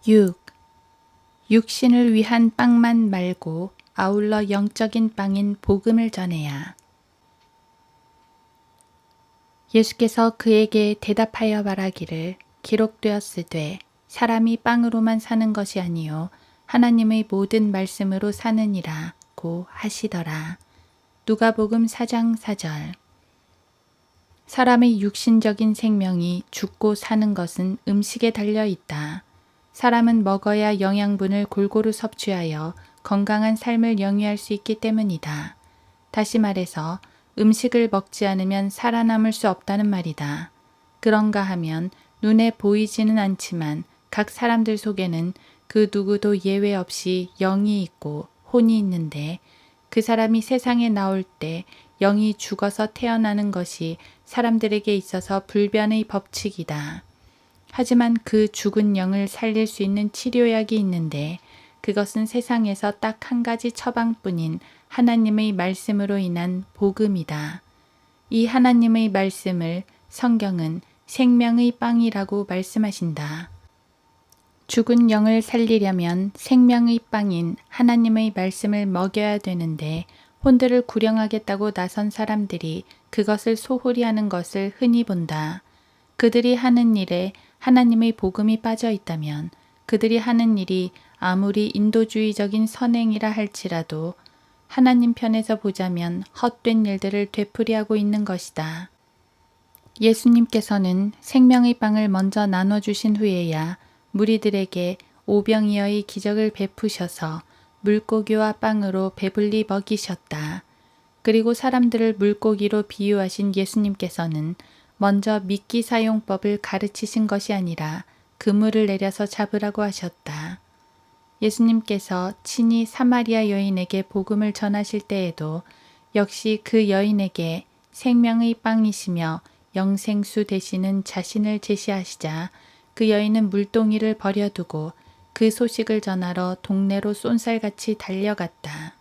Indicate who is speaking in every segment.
Speaker 1: 6. 육신을 위한 빵만 말고 아울러 영적인 빵인 복음을 전해야. 예수께서 그에게 대답하여 말하기를 기록되었으되 사람이 빵으로만 사는 것이 아니요 하나님의 모든 말씀으로 사느니라고 하시더라. 누가복음 4장 4절. 사람의 육신적인 생명이 죽고 사는 것은 음식에 달려 있다. 사람은 먹어야 영양분을 골고루 섭취하여 건강한 삶을 영위할 수 있기 때문이다. 다시 말해서 음식을 먹지 않으면 살아남을 수 없다는 말이다. 그런가 하면 눈에 보이지는 않지만 각 사람들 속에는 그 누구도 예외 없이 영이 있고 혼이 있는데 그 사람이 세상에 나올 때 영이 죽어서 태어나는 것이 사람들에게 있어서 불변의 법칙이다. 하지만 그 죽은 영을 살릴 수 있는 치료약이 있는데 그것은 세상에서 딱 한 가지 처방뿐인 하나님의 말씀으로 인한 복음이다. 이 하나님의 말씀을 성경은 생명의 빵이라고 말씀하신다. 죽은 영을 살리려면 생명의 빵인 하나님의 말씀을 먹여야 되는데 혼들을 구령하겠다고 나선 사람들이 그것을 소홀히 하는 것을 흔히 본다. 그들이 하는 일에 하나님의 복음이 빠져 있다면 그들이 하는 일이 아무리 인도주의적인 선행이라 할지라도 하나님 편에서 보자면 헛된 일들을 되풀이하고 있는 것이다. 예수님께서는 생명의 빵을 먼저 나눠주신 후에야 무리들에게 오병이어의 기적을 베푸셔서 물고기와 빵으로 배불리 먹이셨다. 그리고 사람들을 물고기로 비유하신 예수님께서는 먼저 미끼 사용법을 가르치신 것이 아니라 그물을 내려서 잡으라고 하셨다. 예수님께서 친히 사마리아 여인에게 복음을 전하실 때에도 역시 그 여인에게 생명의 빵이시며 영생수 되시는 자신을 제시하시자 그 여인은 물동이를 버려두고 그 소식을 전하러 동네로 쏜살같이 달려갔다.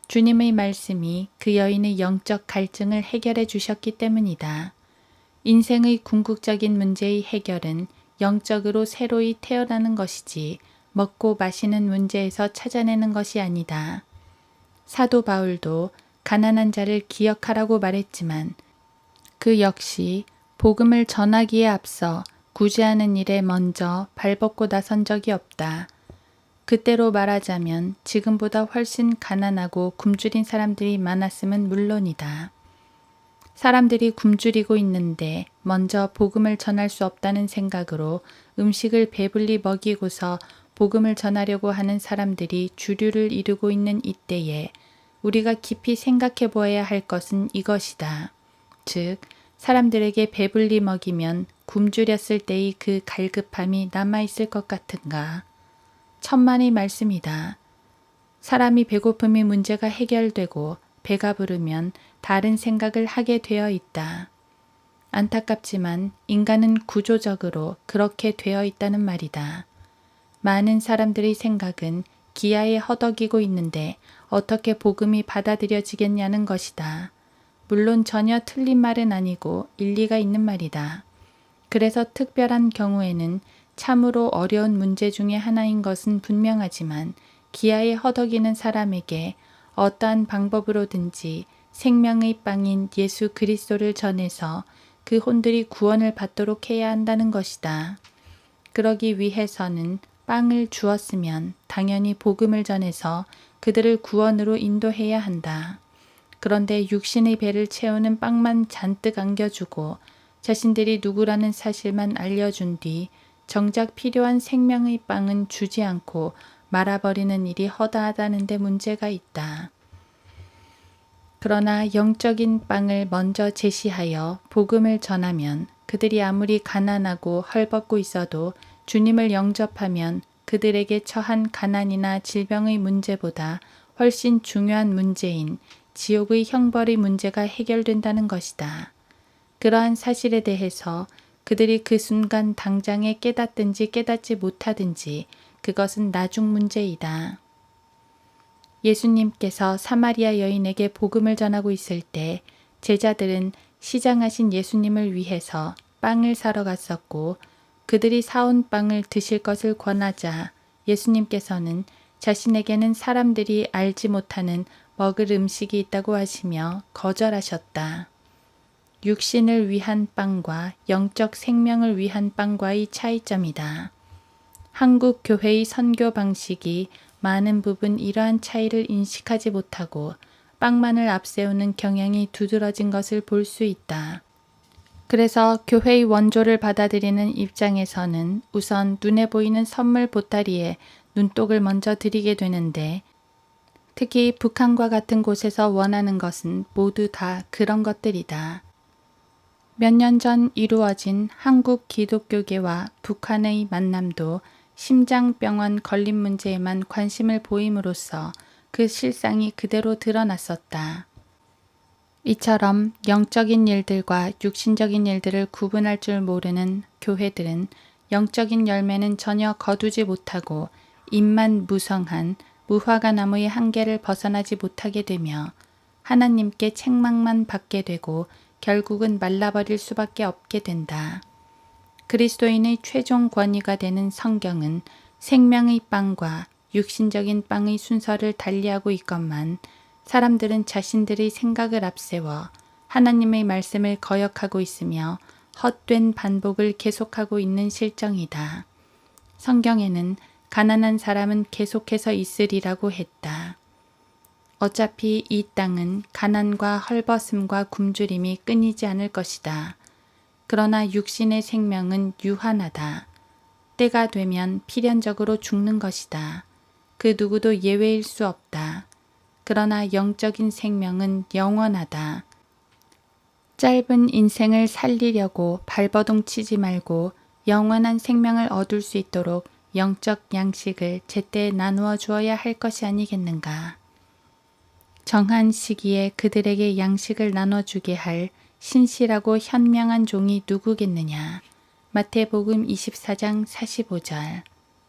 Speaker 1: 주님의 말씀이 그 여인의 영적 갈증을 해결해 주셨기 때문이다. 인생의 궁극적인 문제의 해결은 영적으로 새로이 태어나는 것이지 먹고 마시는 문제에서 찾아내는 것이 아니다. 사도 바울도 가난한 자를 기억하라고 말했지만 그 역시 복음을 전하기에 앞서 구제하는 일에 먼저 발벗고 나선 적이 없다. 그때로 말하자면 지금보다 훨씬 가난하고 굶주린 사람들이 많았음은 물론이다. 사람들이 굶주리고 있는데 먼저 복음을 전할 수 없다는 생각으로 음식을 배불리 먹이고서 복음을 전하려고 하는 사람들이 주류를 이루고 있는 이때에 우리가 깊이 생각해 보아야 할 것은 이것이다. 즉, 사람들에게 배불리 먹이면 굶주렸을 때의 그 갈급함이 남아있을 것 같은가? 천만의 말씀이다. 사람이 배고픔의 문제가 해결되고 배가 부르면 다른 생각을 하게 되어 있다. 안타깝지만 인간은 구조적으로 그렇게 되어 있다는 말이다. 많은 사람들의 생각은 기아에 허덕이고 있는데 어떻게 복음이 받아들여지겠냐는 것이다. 물론 전혀 틀린 말은 아니고 일리가 있는 말이다. 그래서 특별한 경우에는 참으로 어려운 문제 중에 하나인 것은 분명하지만 기아에 허덕이는 사람에게 어떠한 방법으로든지 생명의 빵인 예수 그리스도를 전해서 그 혼들이 구원을 받도록 해야 한다는 것이다. 그러기 위해서는 빵을 주었으면 당연히 복음을 전해서 그들을 구원으로 인도해야 한다. 그런데 육신의 배를 채우는 빵만 잔뜩 안겨주고 자신들이 누구라는 사실만 알려준 뒤 정작 필요한 생명의 빵은 주지 않고 말아버리는 일이 허다하다는 데 문제가 있다. 그러나 영적인 빵을 먼저 제시하여 복음을 전하면 그들이 아무리 가난하고 헐벗고 있어도 주님을 영접하면 그들에게 처한 가난이나 질병의 문제보다 훨씬 중요한 문제인 지옥의 형벌의 문제가 해결된다는 것이다. 그러한 사실에 대해서 그들이 그 순간 당장에 깨닫든지 깨닫지 못하든지 그것은 나중 문제이다. 예수님께서 사마리아 여인에게 복음을 전하고 있을 때 제자들은 시장하신 예수님을 위해서 빵을 사러 갔었고 그들이 사온 빵을 드실 것을 권하자 예수님께서는 자신에게는 사람들이 알지 못하는 먹을 음식이 있다고 하시며 거절하셨다. 육신을 위한 빵과 영적 생명을 위한 빵과의 차이점이다. 한국 교회의 선교 방식이 많은 부분 이러한 차이를 인식하지 못하고 빵만을 앞세우는 경향이 두드러진 것을 볼 수 있다. 그래서 교회의 원조를 받아들이는 입장에서는 우선 눈에 보이는 선물 보따리에 눈독을 먼저 들이게 되는데 특히 북한과 같은 곳에서 원하는 것은 모두 다 그런 것들이다. 몇 년 전 이루어진 한국 기독교계와 북한의 만남도 심장병원 걸림 문제에만 관심을 보임으로써 그 실상이 그대로 드러났었다. 이처럼 영적인 일들과 육신적인 일들을 구분할 줄 모르는 교회들은 영적인 열매는 전혀 거두지 못하고 입만 무성한 무화과 나무의 한계를 벗어나지 못하게 되며 하나님께 책망만 받게 되고 결국은 말라버릴 수밖에 없게 된다. 그리스도인의 최종 권위가 되는 성경은 생명의 빵과 육신적인 빵의 순서를 달리하고 있건만 사람들은 자신들의 생각을 앞세워 하나님의 말씀을 거역하고 있으며 헛된 반복을 계속하고 있는 실정이다. 성경에는 가난한 사람은 계속해서 있으리라고 했다. 어차피 이 땅은 가난과 헐벗음과 굶주림이 끊이지 않을 것이다. 그러나 육신의 생명은 유한하다. 때가 되면 필연적으로 죽는 것이다. 그 누구도 예외일 수 없다. 그러나 영적인 생명은 영원하다. 짧은 인생을 살리려고 발버둥 치지 말고 영원한 생명을 얻을 수 있도록 영적 양식을 제때 나누어 주어야 할 것이 아니겠는가. 정한 시기에 그들에게 양식을 나눠주게 할 신실하고 현명한 종이 누구겠느냐. 마태복음 24장 45절.